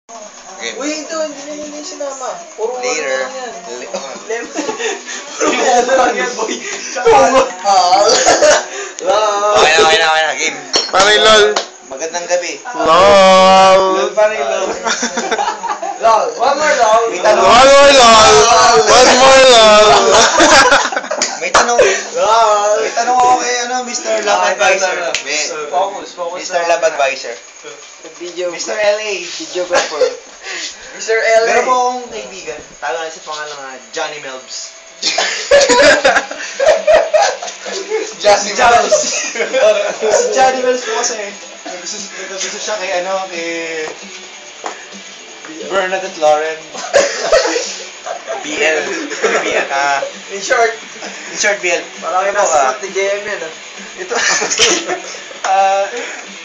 Okay. Uy, ito, hindi na nila yung sinama. Puro Later. ano lang yan. Lemon. Puro ano lang yan, boy. Okay na. Game. Parang lol. Magandang gabi. LOL. Parang lol. Lol. One more lol. May tanong. One more lol. One more lol. May tanong. Lol. May tanong ako kay Mr. Lab Advisor. Focus. Mr. Lab Advisor. Video. Mr. LA. Videographer. Mr. L. Meron po akong kaibigan. Tago na sa pangalan nga Johnny Melbs. Johnny Melbs. Si Johnny Melbs po kasi gusto siya kay Bernadette Lauren. BL. In short, BL. parang Ito ka. ni JM yan. Ito.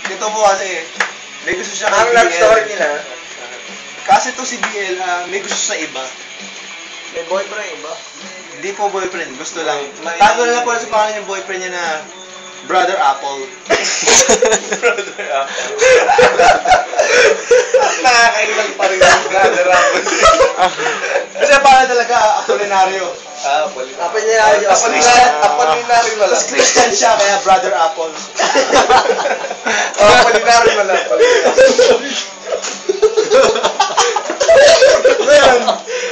Ito po kasi may gusto siya kay Ang love BL. story nila. Kasi to si BL, may gusto sa iba. May boyfriend iba. Hindi po boyfriend, gusto lang. Tago na lang po sa pangalan yung boyfriend niya na Brother Apple. Brother Apple. Nakakailang pa rin yung Brother Apple. Kasi parang talaga, Apolinario. Apolinario. Apolinario na lang. Tapos Christian siya, kaya Brother Apple. Apolinario na lang.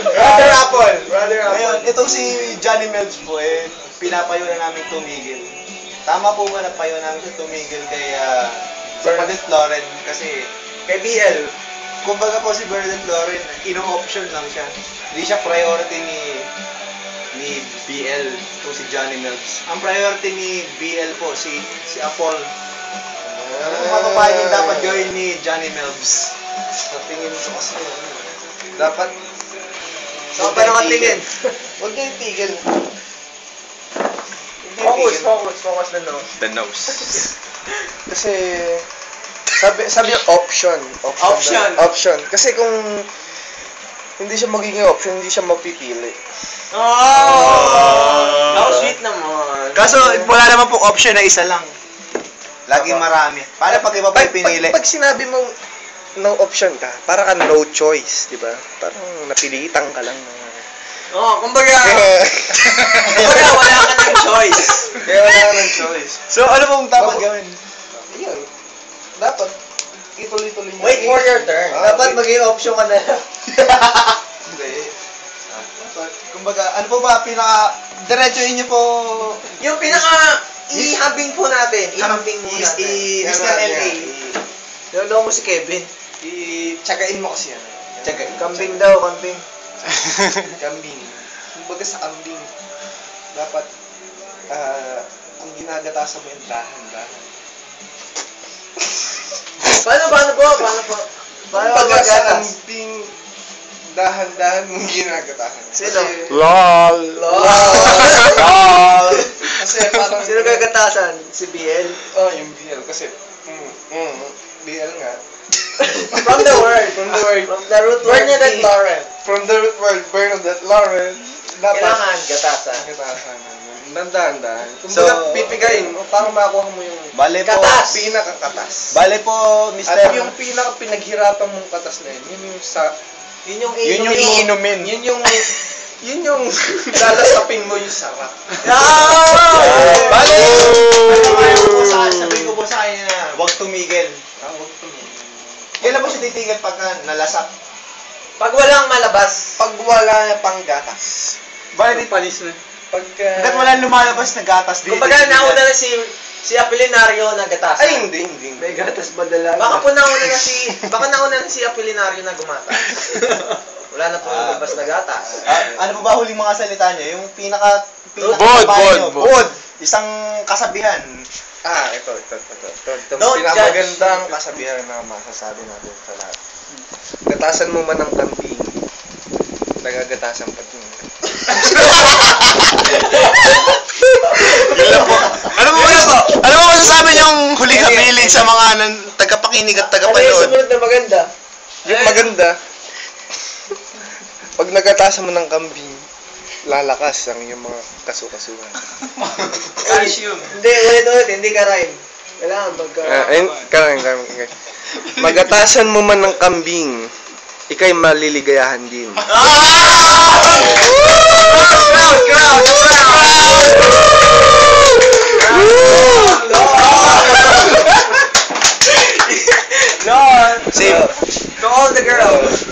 Brother Apple. Ngayon, itong si Johnny Melbs po, pinapayo na namin tumigil. Tama po ba napayo namin siya tumigil kay Bernadette Lauren kasi kay BL. Kumbaga po si Bernadette Lauren, ino-option lang siya. Hindi siya priority ni BL, itong si Johnny Melbs. Ang priority ni BL po, si Apple. Kung mapapayag yung dapat gawin ni Johnny Melbs. Sa tingin ko kasi dapat Saan pa nakatingin? Huwag niyo itigil. Focus na nose. The nose. Kasi sabi yung option. Option. Kasi kung hindi siya magiging option, hindi siya mapipili. How sweet naman. Kaso wala naman po option na isa lang. Laging marami. Para pag iba pa yung pinili. Pag sinabi mo no option ka, para ka no choice, di ba? Parang napilitan ka lang. Kumbaga wala ka ng choice. Kaya wala ka ng choice. So ano pong dapat gawin? Ayun. Dapat ituloy-tuloy mo. Wait for your turn. Dapat maging option ka na lang. Hindi. Dapat, kumbaga, ano po ba diretsuhin niyo po Yung pinaka ihambing po natin. Ihambing mo natin. Mr. LA. Lolo mo si Kevin. Tsagain mo kasi yan. Tsagain. Kambing daw, kambing. Kambing. Kumbaga sa kambing, dapat ang ginagatasan mo yung dahan-dahan. Paano po? Kumbaga sa kambing, dahan-dahan mong ginagatasan. Sino? LOL. LOL! Kasi parang... Sino gagatasan? Si BL? Yung BL kasi... BL nga. From the word. From the word. From the root word niya that Lauren. From the root word, Bernadette Lauren. Dapat... Kailangan gatasan. Gatasan. Dahan-dahan. So, Kumbaga, pipigain mo para makuha mo yung... Bale po. Katas. Pinakakatas. Bale po, Mr. At yung pinaka-pinaghirapan mong katas na yun yung sa... Yun yung Yun yung iinumin. Yun yung lalasapin mo yung sarap. Bale! Sabihin ko po sa kanya na huwag tumigil. Huwag tumigil. Kailan po siya titigil pagka nalasak? Pag walang malabas. Pag wala na pang gatas. Bale, di panis na. Pagka... Hanggat wala lumalabas na gatas dito. Kumbaga nauna na si Apolinario na gatasan. Ay, hindi. May gatas ba dala? Baka nauna na si Apolinario na gumatas. Wala na pong lumabas na gatas. Ano po ba huling mga salita niyo? Yung pinaka Bod. Isang kasabihan. Ito. Don't Pinamagandang kasabihan na masasabi natin sa lahat. Gatasan mo man ang kambing, nagagatasan pa din. Ano mo masasabi niyong huling habilin sa mga tagapakinig at Ano yung tagapanood? sumunod na maganda? Yung maganda, pag nagatasan mo ng kambing, lalakas ang iyong mga kasukasuhan. Calcium. Hindi, ulit, hindi ka rhyme. Kailangan magka... Magatasan mo man ng kambing, ika'y maliligayahan din. Save. To all the girls.